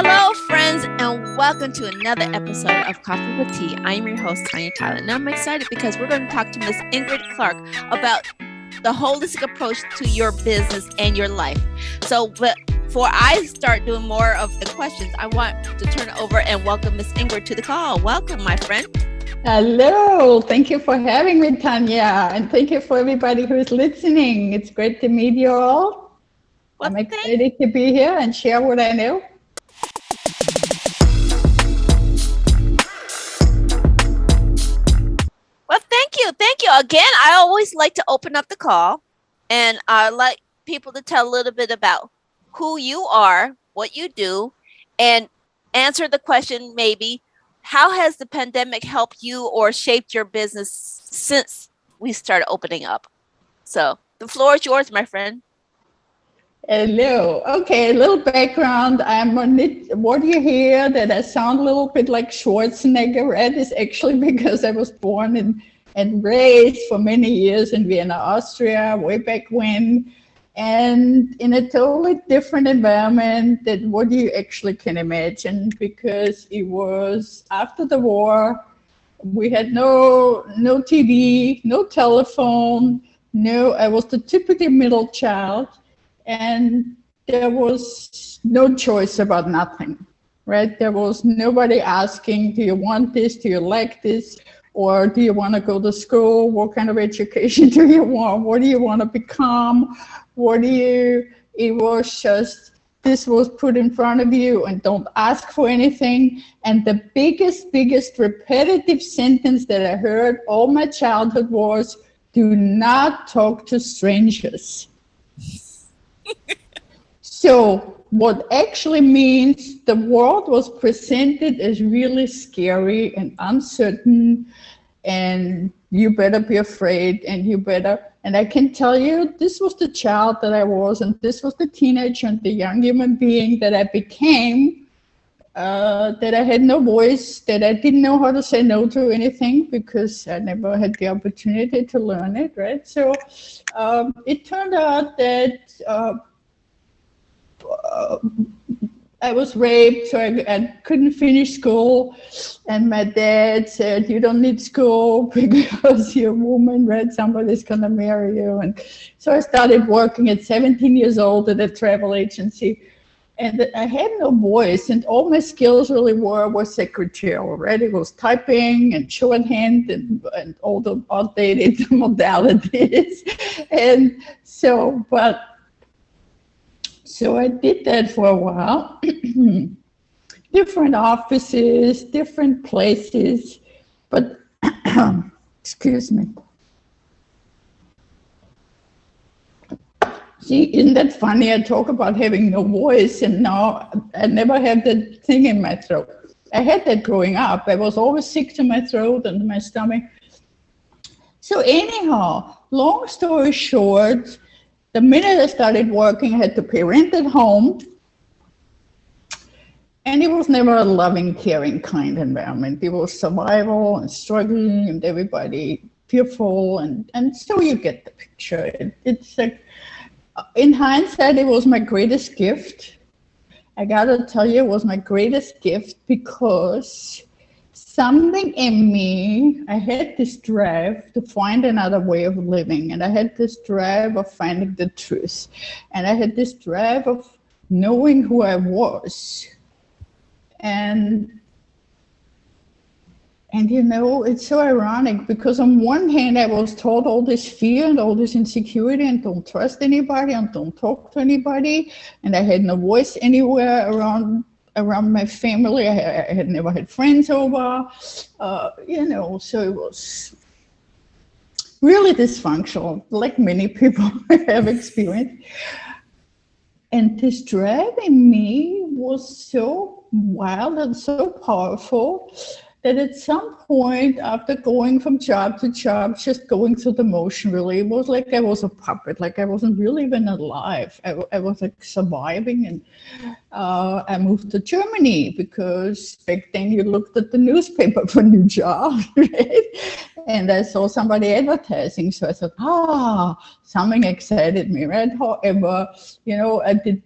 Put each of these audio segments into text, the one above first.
Hello, friends, and welcome to another episode of Coffee with Tea. I'm your host, Tanya Tyler, and I'm excited because we're going to talk to Miss Ingrid Clark about the holistic approach to your business and your life. So, before I start doing more of the questions, I want to turn it over and welcome Miss Ingrid to the call. Welcome, my friend. Hello, thank you for having me, Tanya, and thank you for everybody who's listening. It's great to meet you all. I'm excited to be here and share what I know. Well, thank you. Thank you. Again, I always like to open up the call, and I like people to tell a little bit about who you are, what you do, and answer the question maybe, how has the pandemic helped you or shaped your business since we started opening up? So the floor is yours, my friend. Hello. Okay, a little background. What you hear that I sound a little bit like Schwarzenegger, right, is actually because I was born and raised for many years in Vienna, Austria, way back when, and in a totally different environment than what you actually can imagine, because it was after the war. We had no TV, no telephone, I was the typical middle child. And there was no choice about nothing, right? There was nobody asking, do you want this? Do you like this? Or do you want to go to school? What kind of education do you want? What do you want to become? It was just, this was put in front of you and don't ask for anything. And the biggest repetitive sentence that I heard all my childhood was, do not talk to strangers. So what actually means the world was presented as really scary and uncertain, and you better be afraid, and I can tell you, this was the child that I was, and this was the teenager and the young human being that I became, that I had no voice, that I didn't know how to say no to anything because I never had the opportunity to learn it, right? So it turned out that I was raped, so I couldn't finish school, and my dad said, you don't need school because you're a woman, right? Somebody's gonna marry you. And so I started working at 17 years old at a travel agency, and I had no voice, and all my skills really were secretarial, right? It was typing and shorthand and all the outdated modalities. And so, So I did that for a while, different offices, different places, but excuse me. See, isn't that funny? I talk about having no voice, and now I never had that thing in my throat. I had that growing up. I was always sick to my throat and my stomach. So anyhow, long story short, the minute I started working, I had to pay rent at home. And it was never a loving, caring, kind environment. It was survival and struggling and everybody fearful. And so you get the picture. It's like, in hindsight, it was my greatest gift. I gotta tell you, it was my greatest gift because something in me, I had this drive to find another way of living, and I had this drive of finding the truth, and I had this drive of knowing who I was. And you know, it's so ironic because on one hand, I was taught all this fear and all this insecurity and don't trust anybody and don't talk to anybody, and I had no voice anywhere around my family. I had never had friends over, you know, so it was really dysfunctional, like many people have experienced. And this drive in me was so wild and so powerful that at some point, after going from job to job, just going through the motion, really, it was like I was a puppet, like I wasn't really even alive. I was like surviving, and I moved to Germany because back then you looked at the newspaper for new jobs, right? And I saw somebody advertising, so I thought, something excited me, right? However, you know, I did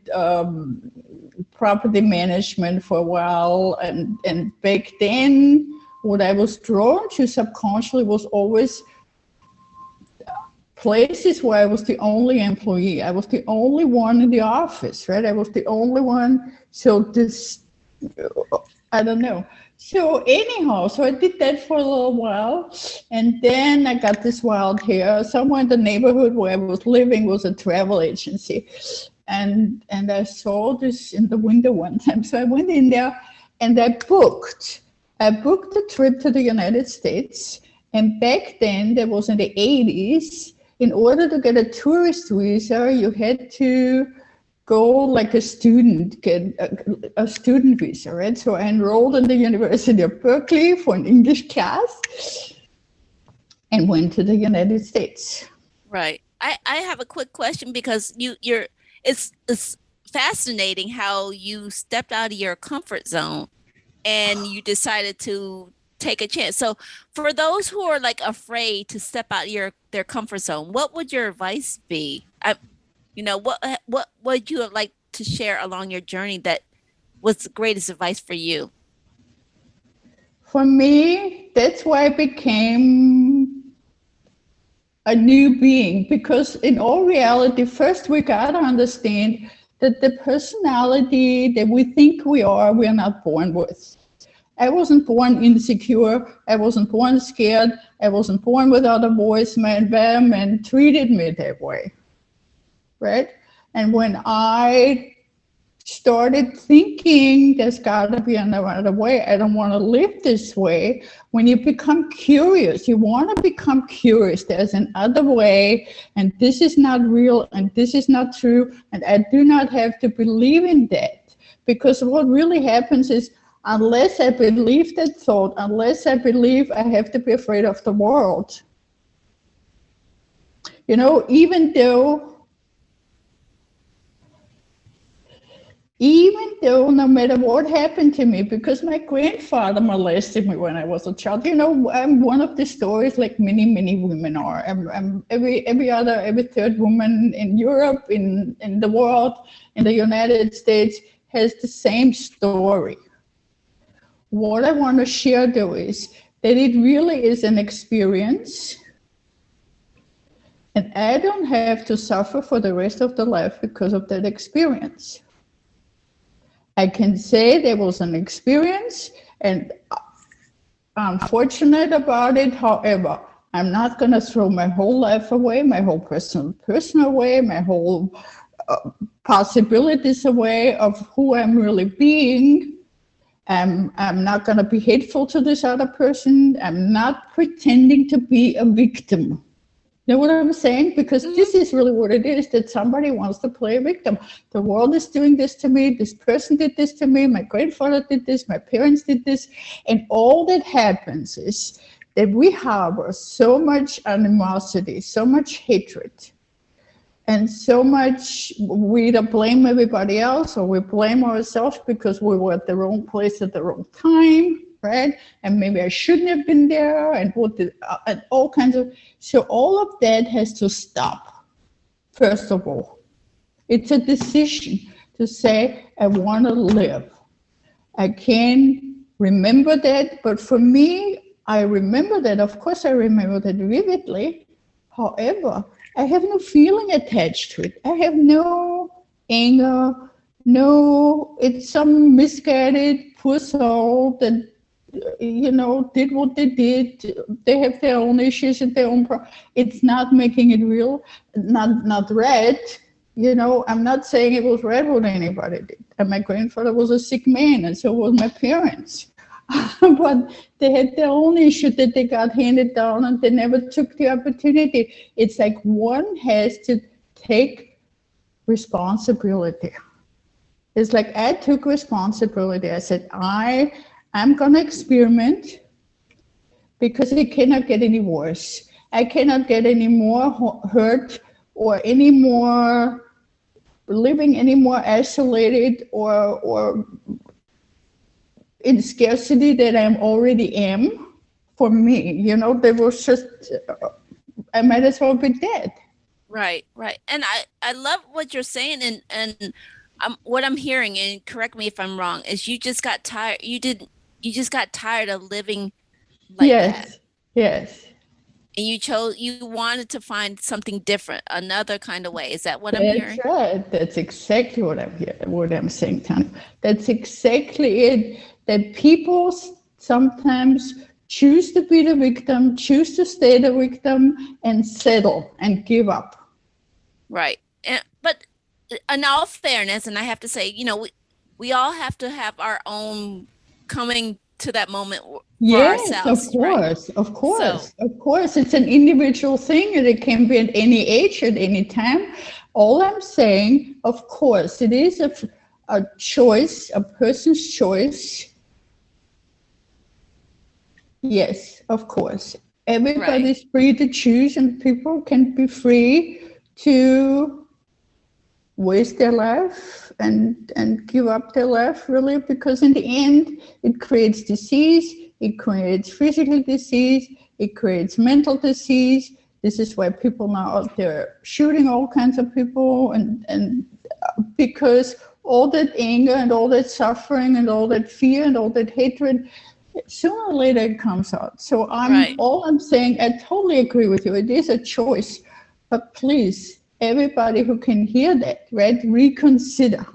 property management for a while. And back then, what I was drawn to subconsciously was always places where I was the only employee. I was the only one in the office, right? I was the only one. So this, I don't know. So anyhow, so I did that for a little while. And then I got this wild hair. Somewhere in the neighborhood where I was living was a travel agency. And I saw this in the window one time. So I went in there and I booked a trip to the United States. And back then, there was in the 80s, in order to get a tourist visa, you had to go like a student, get a student visa, right? So I enrolled in the University of Berkeley for an English class and went to the United States. Right. I have a quick question because it's fascinating how you stepped out of your comfort zone and you decided to take a chance. So for those who are like afraid to step out of their comfort zone, what would your advice be? What would you like to share along your journey that was the greatest advice for you? For me, that's why I became a new being, because in all reality, first we gotta understand that the personality that we think we are, we're not born with. I wasn't born insecure. I wasn't born scared. I wasn't born without a voice. My environment treated me that way, right? And when I started thinking there's got to be another way, I don't want to live this way. When you become curious, you want to become curious. There's another way, and this is not real, and this is not true, and I do not have to believe in that. Because what really happens is, unless I believe that thought, unless I believe I have to be afraid of the world, even though no matter what happened to me, because my grandfather molested me when I was a child, I'm one of the stories like many, many women are. I'm every third woman in Europe, in the world, in the United States has the same story. What I want to share though is that it really is an experience, and I don't have to suffer for the rest of the life because of that experience. I can say there was an experience and I'm fortunate about it. However, I'm not going to throw my whole life away, my whole personal away, my whole possibilities away of who I'm really being. I'm not going to be hateful to this other person. I'm not pretending to be a victim. You know what I'm saying? Because this is really what it is, that somebody wants to play a victim. The world is doing this to me. This person did this to me. My grandfather did this. My parents did this. And all that happens is that we harbor so much animosity, so much hatred, and so much we either blame everybody else or we blame ourselves because we were at the wrong place at the wrong time. Right? And maybe I shouldn't have been there, and and all kinds of. So all of that has to stop. First of all, it's a decision to say, I want to live. I can remember that, but for me, I remember that. Of course, I remember that vividly. However, I have no feeling attached to it. I have no anger. No, it's some misguided poor soul that did what they did. They have their own issues and their own it's not making it real, not right. I'm not saying it was right what anybody did. And my grandfather was a sick man, and so was my parents. But they had their own issue that they got handed down, and they never took the opportunity. It's like one has to take responsibility. It's like I took responsibility. I said, I'm going to experiment because it cannot get any worse. I cannot get any more hurt or any more living any more isolated or in scarcity that I already am. For me, there was just, I might as well be dead. Right. And I love what you're saying, and what I'm hearing, and correct me if I'm wrong, is you just got tired. You just got tired of living like that, Yes, yes. and you wanted to find something different, another kind of way. Is that what I'm That's hearing? right. That's exactly what I'm saying, Tanya. That's exactly it. That people sometimes choose to be the victim, choose to stay the victim, and settle and give up. Right. But in all fairness, and I have to say, we all have to have our own coming to that moment for Yes, of ourselves, right? course, of So, course, of course. It's an individual thing and it can be at any age, at any time. All I'm saying, of course, it is a choice, a person's choice. Yes, of course. right, Everybody's free to choose, and people can be free to waste their life and give up their life, really, because in the end, it creates disease, it creates physical disease, it creates mental disease. This is why people now out there shooting all kinds of people, and because all that anger and all that suffering and all that fear and all that hatred, sooner or later it comes out. So right, I'm saying, I totally agree with you. It is a choice, but please, everybody who can hear that, right, reconsider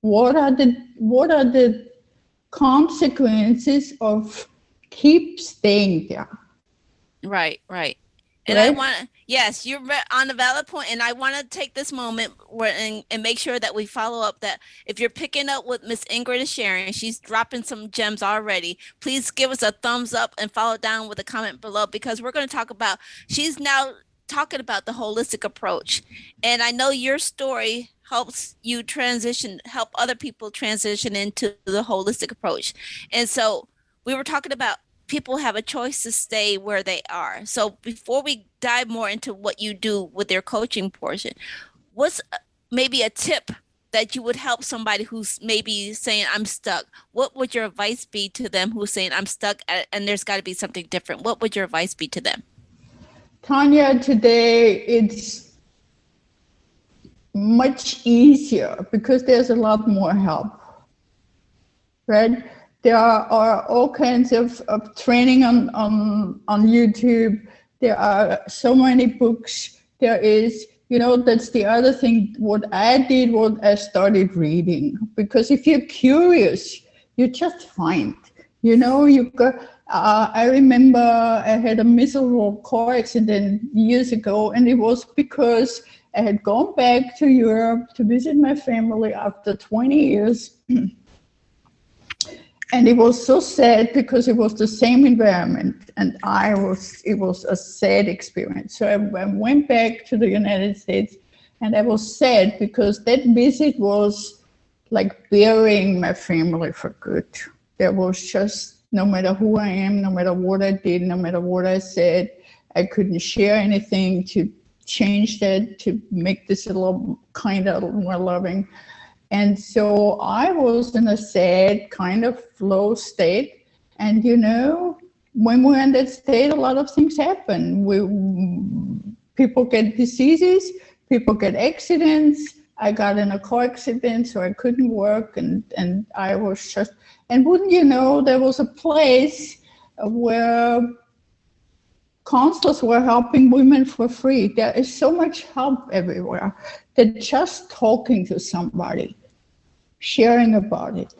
what are the consequences of keep staying there, right. And I right? want to, yes, you're on a valid point, and I want to take this moment and make sure that we follow up that if you're picking up what Miss Ingrid is sharing, she's dropping some gems already. Please give us a thumbs up and follow down with a comment below because we're going to talk about, she's now talking about the holistic approach. And I know your story helps you help other people transition into the holistic approach. And so we were talking about people have a choice to stay where they are. So before we dive more into what you do with your coaching portion, what's maybe a tip that you would help somebody who's maybe saying I'm stuck? What would your advice be to them who's saying I'm stuck and there's got to be something different? What would your advice be to them? Tanya, today it's much easier because there's a lot more help, right? There are all kinds of training on YouTube. There are so many books. There is, that's the other thing. What I did was I started reading, because if you're curious, you just find, you got, I remember I had a miserable car accident years ago, and it was because I had gone back to Europe to visit my family after 20 years. And it was so sad because it was the same environment, and it was a sad experience. So I went back to the United States, and I was sad because that visit was like burying my family for good. There was just, no matter who I am, no matter what I did, no matter what I said, I couldn't share anything to change that, to make this a little kinder, a little more loving. And so I was in a sad kind of flow state. And, when we're in that state, a lot of things happen. People get diseases, people get accidents. I got in a car accident, so I couldn't work. And I was just, and wouldn't you know, there was a place where counselors were helping women for free. There is so much help everywhere that just talking to somebody, sharing about it.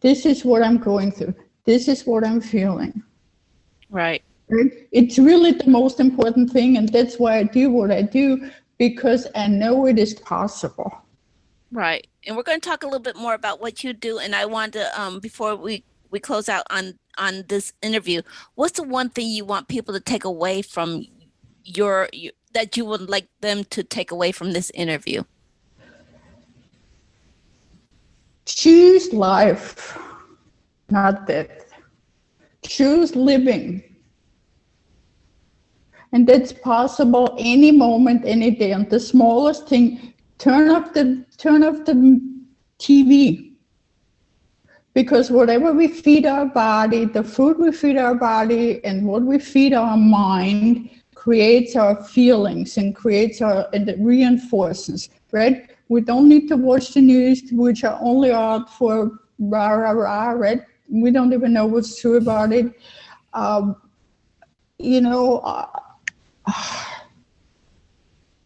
This is what I'm going through. This is what I'm feeling. Right. Right? It's really the most important thing, and that's why I do what I do, because I know it is possible. Right. And we're going to talk a little bit more about what you do. And I want to, before we close out on this interview, what's the one thing you want people to take away from that you would like them to take away from this interview? Choose life, not death. Choose living. And that's possible any moment, any day. And the smallest thing, turn off the TV. Because whatever we feed our body, the food we feed our body, and what we feed our mind creates our feelings and and it reinforces, right? We don't need to watch the news, which are only out for rah, rah, rah, right? We don't even know what's true about it. Um, you know,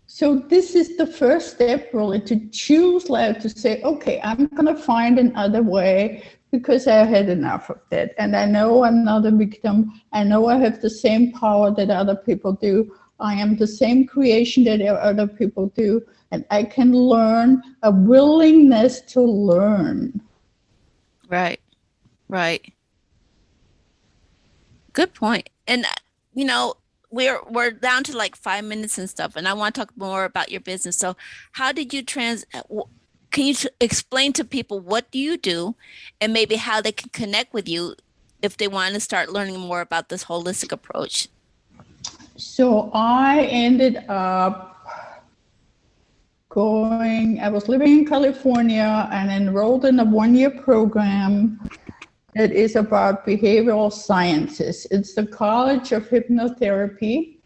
so this is the first step really, to choose life, to say, okay, I'm going to find another way because I had enough of that. And I know I'm not a victim. I know I have the same power that other people do. I am the same creation that other people do. And I can learn, a willingness to learn. Right. Right. Good point. And you know, we're down to like 5 minutes and stuff, and I want to talk more about your business. So, how did you can you explain to people what do you do, and maybe how they can connect with you if they want to start learning more about this holistic approach? So I ended up I was living in California and enrolled in a 1-year program that is about behavioral sciences. It's the College of Hypnotherapy,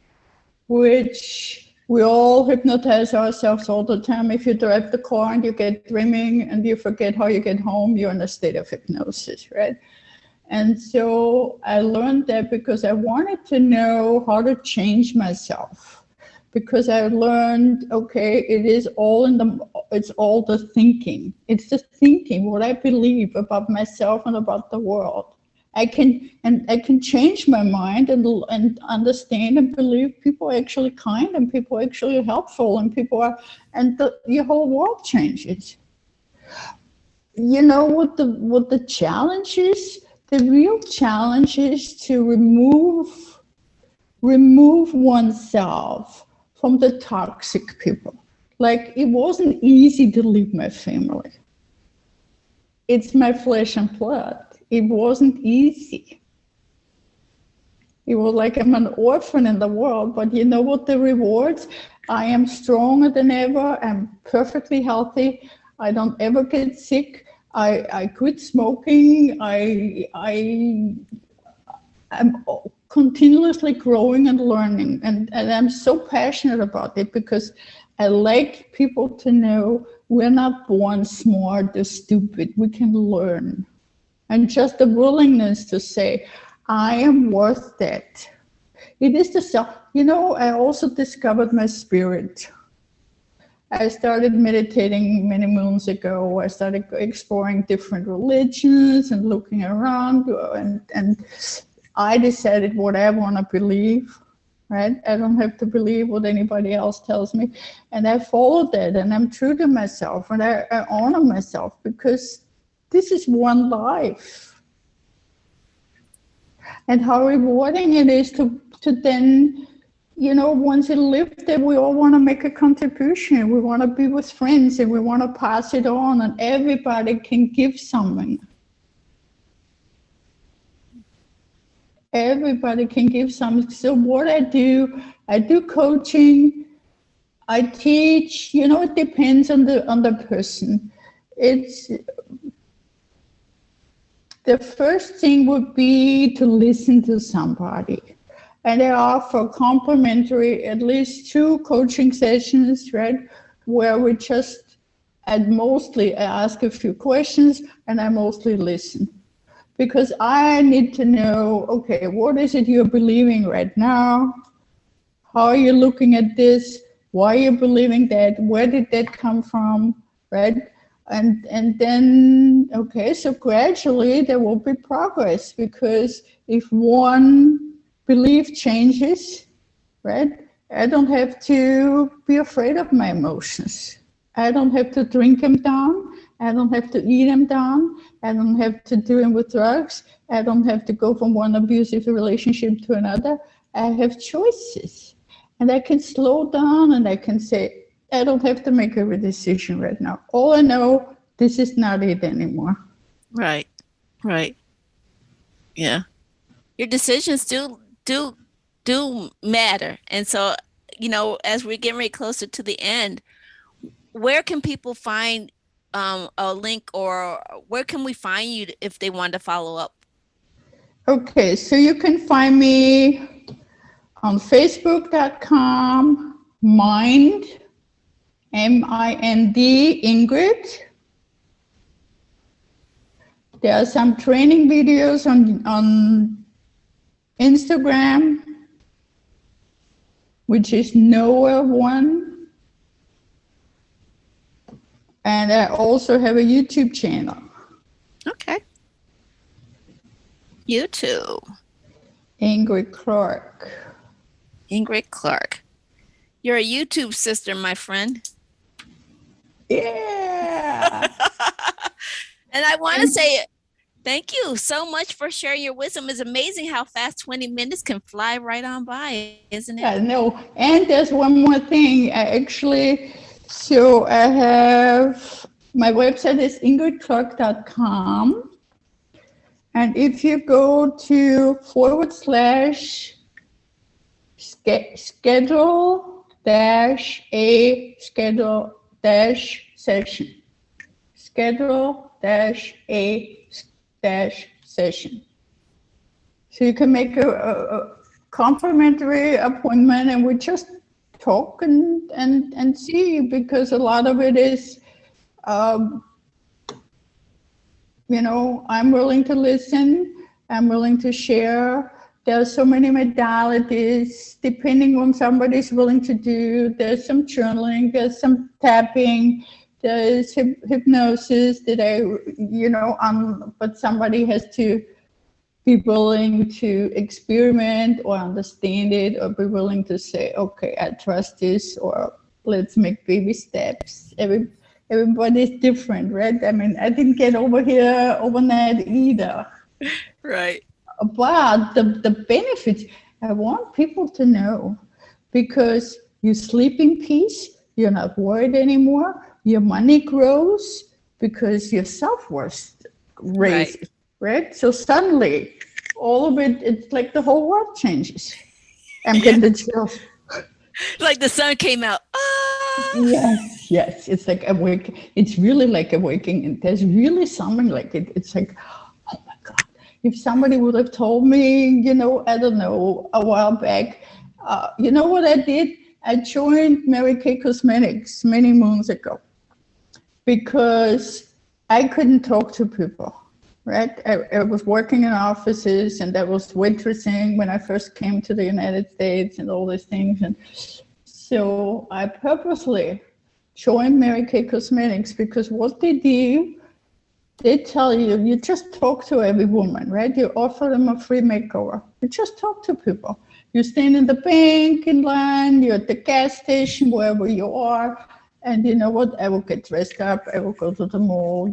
which we all hypnotize ourselves all the time. If you drive the car and you get dreaming and you forget how you get home, you're in a state of hypnosis, right? And so I learned that because I wanted to know how to change myself. Because I learned, okay, it's all the thinking. It's the thinking, what I believe about myself and about the world. I can change my mind and understand and believe people are actually kind and people are actually helpful and your whole world changes. You know what the challenge is? The real challenge is to remove oneself from the toxic people. Like, it wasn't easy to leave my family. It's my flesh and blood. It wasn't easy. It was like I'm an orphan in the world, but you know what the rewards? I am stronger than ever. I'm perfectly healthy. I don't ever get sick. I quit smoking. I'm continuously growing and learning, and I'm so passionate about it because I like people to know we're not born smart or stupid. We can learn. And just the willingness to say, I am worth that. It is the self. You know, I also discovered my spirit. I started meditating many moons ago. I started exploring different religions and looking around, and I decided what I want to believe, right? I don't have to believe what anybody else tells me. And I followed that, and I'm true to myself, and I honor myself because this is one life. And how rewarding it is to then, you know, once you live there, we all want to make a contribution. We want to be with friends and we want to pass it on, and everybody can give something. Everybody can give something. So what I do coaching, I teach, you know, it depends on the person. It's the first thing would be to listen to somebody. And I offer complimentary, at least 2 coaching sessions, right? Where I ask a few questions and I mostly listen. Because I need to know, okay, what is it you're believing right now? How are you looking at this? Why are you believing that? Where did that come from, right? And then, okay, so gradually there will be progress, because if one belief changes, right, I don't have to be afraid of my emotions. I don't have to drink them down. I don't have to eat them down. I don't have to do them with drugs. I don't have to go from one abusive relationship to another. I have choices. And I can slow down and I can say, I don't have to make every decision right now. All I know, this is not it anymore. Right. Right. Yeah. Your decisions do matter. And so, you know, as we're getting ready closer to the end, where can people find a link, or where can we find you if they want to follow up? Okay, so you can find me on Facebook.com, Mind MIND, Ingrid. There are some training videos on Instagram, which is Noah1. And I also have a YouTube channel. Okay. YouTube. Ingrid Clark. Ingrid Clark. You're a YouTube sister, my friend. Yeah. And I want to say thank you so much for sharing your wisdom. It's amazing how fast 20 minutes can fly right on by, isn't it? I know. And there's one more thing. So I have, my website is ingridclark.com. And if you go to /schedule a session, schedule-a-session. So you can make a complimentary appointment and we just talk and see, because a lot of it is, I'm willing to listen, I'm willing to share. There are so many modalities, depending on what somebody's willing to do. There's some journaling, there's some tapping, there's hypnosis that but somebody has to be willing to experiment or understand it, or be willing to say, okay, I trust this, or let's make baby steps. Everybody's different, right? I mean, I didn't get over here overnight either. Right. But the benefits, I want people to know, because you sleep in peace, you're not worried anymore, your money grows because your self-worth raises, right? So suddenly, all of it, it's like the whole world changes. I'm getting the chills. Like the sun came out. Yes. It's like awake. It's really like awakening. And there's really something like it. It's like, oh my God. If somebody would have told me, I don't know, a while back, you know what I did? I joined Mary Kay Cosmetics many moons ago because I couldn't talk to people, right? I was working in offices and I was waitressing when I first came to the United States and all these things. And so I purposely joined Mary Kay Cosmetics because what they do, they tell you, you just talk to every woman, right? You offer them a free makeover. You just talk to people. You stand in the bank in line, you're at the gas station, wherever you are. And you know what? I will get dressed up. I will go to the mall,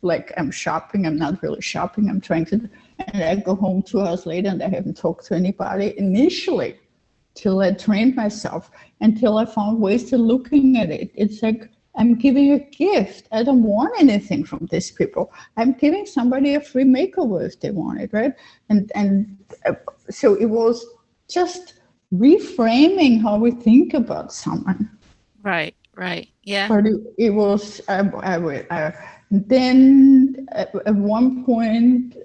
like I'm shopping. I'm not really shopping. I'm trying to, and I go home 2 hours later and I haven't talked to anybody initially, till I trained myself, until I found ways to looking at it. It's like, I'm giving a gift. I don't want anything from these people. I'm giving somebody a free makeover if they want it, right? And so it was just reframing how we think about someone. Right. Yeah. But it was, then at one point,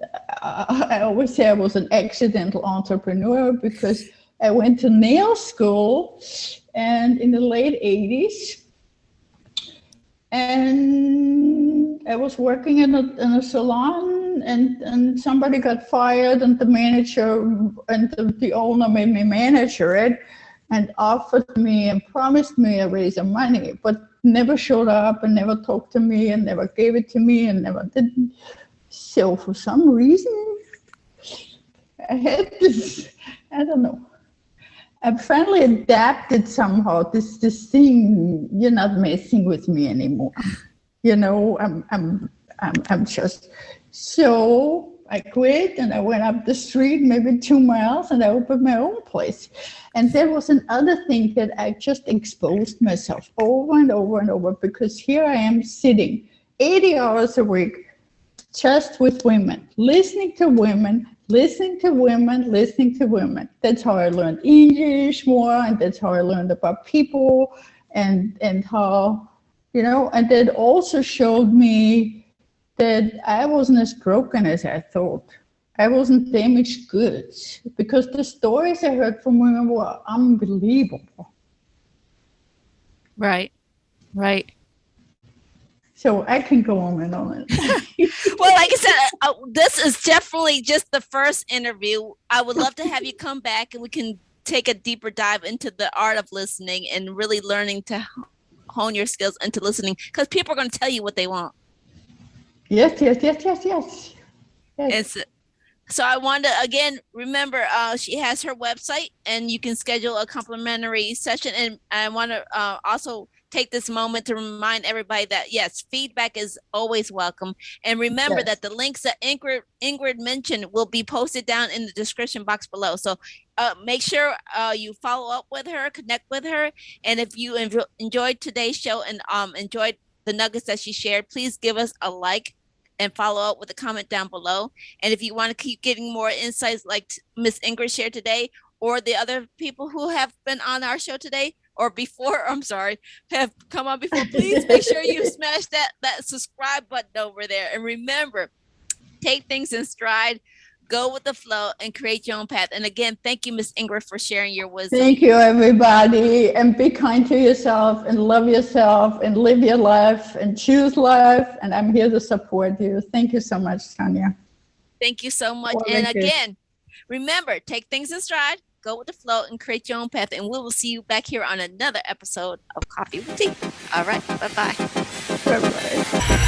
I always say I was an accidental entrepreneur because I went to nail school and in the late 80s, and I was working in a salon, and somebody got fired, and the manager and the owner made me manager it, and offered me and promised me a raise of money, but never showed up and never talked to me and never gave it to me and never did. So for some reason, I had this, I don't know. I finally adapted somehow this thing. You're not messing with me anymore. I'm just. So I quit and I went up the street, maybe 2 miles, and I opened my own place. And there was another thing that I just exposed myself over and over and over, because here I am sitting 80 hours a week just with women, listening to women. That's how I learned English more, and that's how I learned about people, and how, and that also showed me that I wasn't as broken as I thought. I wasn't damaged goods, because the stories I heard from women were unbelievable. Right. Right. So I can go on and on. Well, like I said, this is definitely just the first interview. I would love to have you come back and we can take a deeper dive into the art of listening and really learning to hone your skills into listening, because people are going to tell you what they want. Yes, yes, yes, yes, yes. And so I want to, again, remember, she has her website and you can schedule a complimentary session. And I want to also take this moment to remind everybody that, yes, feedback is always welcome. And remember Yes. that the links that Ingrid mentioned will be posted down in the description box below. So make sure you follow up with her, connect with her. And if you enjoyed today's show and enjoyed the nuggets that she shared, please give us a like and follow up with a comment down below. And if you want to keep getting more insights like Miss Ingrid shared today, or the other people who have been on our show today or before, I'm sorry, have come on before, please make sure you smash that subscribe button over there. And remember, take things in stride, go with the flow, and create your own path. And again, thank you, Miss Ingrid, for sharing your wisdom. Thank you, everybody. And be kind to yourself and love yourself and live your life and choose life. And I'm here to support you. Thank you so much, Tanya. Thank you so much. Well, And again, remember, take things in stride, go with the flow, and create your own path. And we will see you back here on another episode of Coffee with Tea. All right. Bye-bye. Bye-bye.